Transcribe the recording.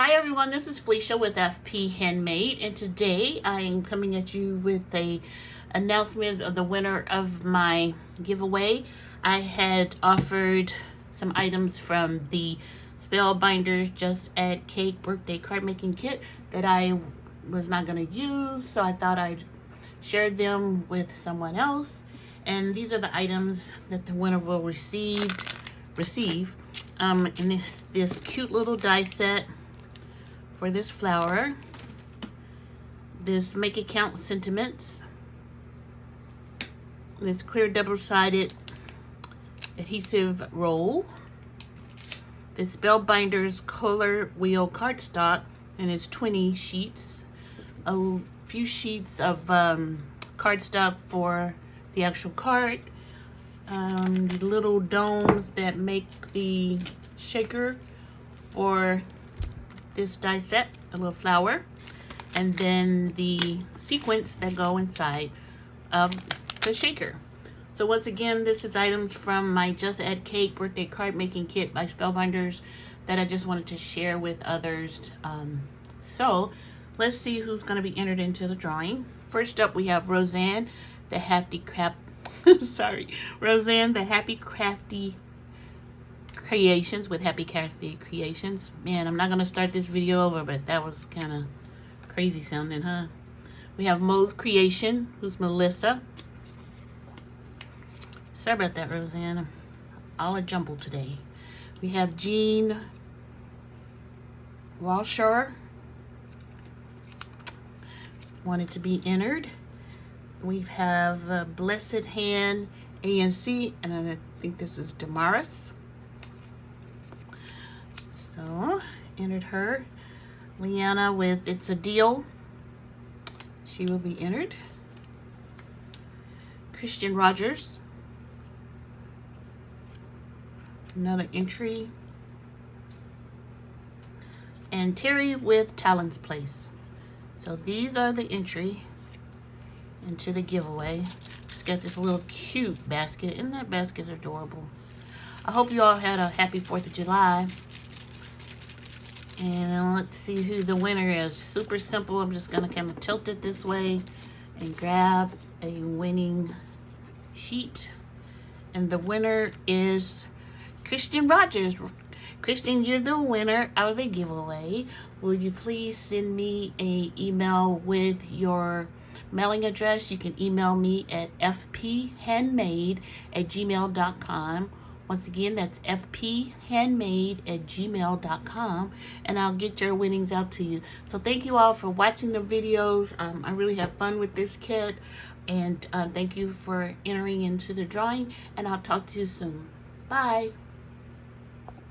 Hi everyone, this is Felicia with FP Handmade, and today I am coming at you with a announcement of the winner of my giveaway. I had offered some items from the Spellbinders Just Add Cake birthday card making kit that I was not going to use, so I thought I'd share them with someone else. And these are the items that the winner will receive in this cute little die set for this flower, this Make It Count Sentiments, this clear double-sided adhesive roll, this Spellbinders color wheel cardstock, and it's 20 sheets, a few sheets of cardstock for the actual card, the little domes that make the shaker for this die set, a little flower, and then the sequins that go inside of the shaker. So once again, this is items from my Just Add Cake birthday card making kit by Spellbinders that I just wanted to share with others. So let's see who's going to be entered into the drawing. First up, we have Roseanne, the Happy Crafty Creations with Happy Crafty Creations. Man, I'm not going to start this video over, but that was kind of crazy sounding, huh? We have Mo's Creation, who's Melissa. Sorry about that, Roseanne. I'm all a jumble today. We have Jean Walsher, wanted to be entered. We have Blessed Hand ANC, and I think this is Damaris. So, entered her. Leanna with It's a Deal. She will be entered. Christian Rogers. Another entry. And Terry with Talon's Place. So these are the entry into the giveaway. Just got this little cute basket. Isn't that basket adorable? I hope you all had a happy 4th of July. And let's see who the winner is. Super simple. I'm just going to kind of tilt it this way and grab a winning sheet. And the winner is Christian Rogers. Christian, you're the winner of the giveaway. Will you please send me an email with your mailing address? You can email me at fphandmade@gmail.com. Once again, that's fphandmade@gmail.com, and I'll get your winnings out to you. So thank you all for watching the videos. I really have fun with this kit, and thank you for entering into the drawing, and I'll talk to you soon. Bye.